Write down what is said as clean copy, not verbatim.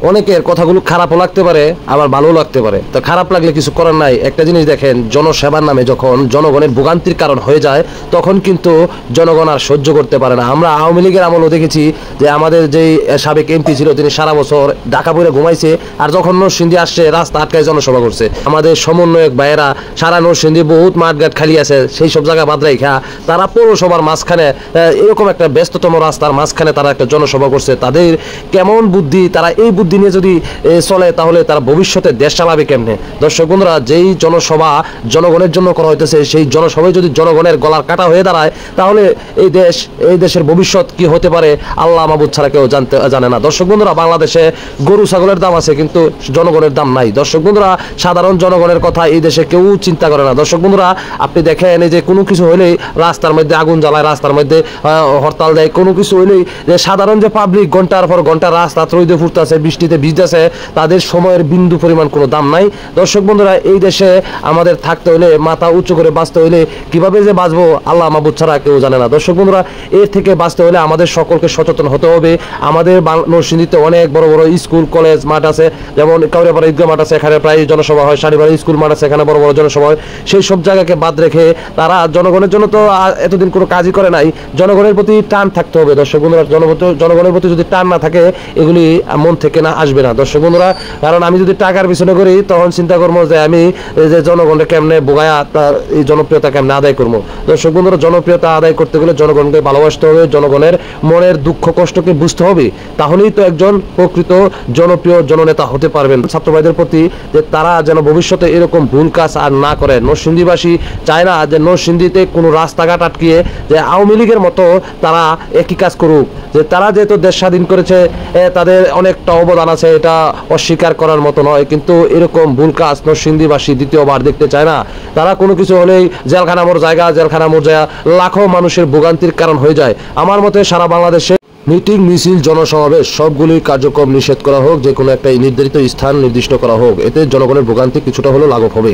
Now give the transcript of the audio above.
অনেকের কথাগুলো খারাপও লাগতে পারে, আবার ভালোও লাগতে পারে। তো খারাপ লাগলে কিছু করার নাই। একটা জিনিস দেখেন, জনসেবার নামে যখন জনগণের ভোগান্তির কারণ হয়ে যায়, তখন কিন্তু জনগণ আর সহ্য করতে পারে না। আমরা আওয়ামী লীগের আমলও দেখেছি যে আমাদের যেই সাবেক এমপি ছিল, তিনি সারা বছর ঢাকা পড়ে ঘুমাইছে, আর যখন নরসিংদী আসছে রাস্তা আটকায় জনসভা করছে। আমাদের সমন্বয়ক ভাইয়েরা সারা নরসিংদী বহুত মাঠঘাট খালি আছে, সেই সব জায়গা বাদ রাইখা তারা পৌরসভার মাঝখানে এরকম একটা ব্যস্ততম রাস্তার মাঝখানে তারা একটা জনসভা করছে। তাদের কেমন বুদ্ধি, তারা এই বুদ্ধি নিয়ে যদি চলে তাহলে তারা ভবিষ্যতে দেশ চালাবে কেমনে? দর্শক বন্ধুরা, যেই জনসভা জনগণের জন্য করা হইতেছে, সেই জনসভায় যদি জনগণের গলার কাটা হয়ে দাঁড়ায়, তাহলে এই দেশের ভবিষ্যৎ কি হতে পারে আল্লাহ মাহবুদ ছাড়া কেউ জানে না। দর্শক বন্ধুরা, বাংলাদেশে গরু ছাগলের দাম আছে, কিন্তু জনগণের দাম নাই। দর্শক বন্ধুরা, সাধারণ জনগণের কথা এই দেশে কেউ চিন্তা করে না। দর্শক বন্ধুরা, আপনি দেখেন যে কোনো কিছু হলেই রাস্তার মধ্যে আগুন জ্বালায়, রাস্তার মধ্যে হরতাল দেয়। কোনো কিছু হলেই যে সাধারণ যে পাবলিক ঘন্টার পর ঘন্টা রাস্তা রোদে ফুটতেছে, বৃষ্টিতে ভিজতেছে, তাদের সময়ের বিন্দু পরিমাণ কোনো দাম নাই। দর্শক বন্ধুরা, এই দেশে আমাদের থাকতে হলে, মাথা উঁচু করে বাঁচতে হলে, কিভাবে যে বাঁচবো আল্লাহ মাহবুদ ছাড়া কেউ জানে না। দর্শক বন্ধুরা, এর থেকে বাঁচতে হলে আমাদের সকলকে সচেতন হতে হবে। আমাদের নরসিংদীতে অনেক বড় বড় স্কুল কলেজ মাঠ আছে, যেমন কাউরিয়াপাড়া ঈদগাহ মাঠ আছে, এখানে প্রায় জনসভা হয়। শাড়িবাড়ি স্কুল মাঠ আছে, এখানে বড় বড় জনসভা হয়। সেই সব জায়গাকে বাদ রেখে তারা জনগণের জন্য তো এতদিন কোনো কাজই করে নাই। জনগণের প্রতি টান থাকতে হবে। দর্শক বন্ধুরা, জনগণের প্রতি যদি টান না থাকে, এগুলি মন থেকে না আসবে না। দর্শক বন্ধুরা, কারণ আমি যদি টাকার পিছনে করি, তখন চিন্তা করবো যে আমি যে জনগণকে কেমনে বোগায়া তার এই জনপ্রিয়তা কেমনে আদায় করবো। দর্শক বন্ধুরা, জনপ্রিয়তা আদায় করতে গেলে জনগণকে ভালোবাসতে হবে, জনগণের মনের দুঃখ কষ্টকে বুঝতে হবে, তাহলেই তো একজন প্রকৃত জনপ্রিয় জননেতা হতে পারবেন। ছাত্র ভাইদের প্রতি যে তারা যেন ভবিষ্যতে এরকম ভুল কাজ আর না করে। নরসিংদীবাসী চায় না যে নরসিংদীতে কোনো রাস্তাঘাট আটকিয়ে যে আওয়ামী লীগের মতো তারা একই কাজ করুক। যে তারা যেহেতু দেশ স্বাধীন করেছে, তাদের অনেকটা অবদান আছে, এটা অস্বীকার করার মতো নয়, কিন্তু এরকম ভুল কাজ নরসিংদীবাসী দ্বিতীয়বার দেখতে চায় না। তারা কোনো কিছু হলেই জেলখানা মোড় জায়গা, জেলখানা মোড় জায়গা, লাখো মানুষের ভোগান্তির কারণ হয়ে যায়। আমার মতে সারা বাংলাদেশে মিটিং, মিছিল, জনসমাবেশ সবগুলি কার্যক্রম নিষেধ করা হোক, যে কোনো একটা নির্ধারিত স্থান নির্দিষ্ট করা হোক। এতে জনগণের ভোগান্তি কিছুটা হলেও লাঘব হবে।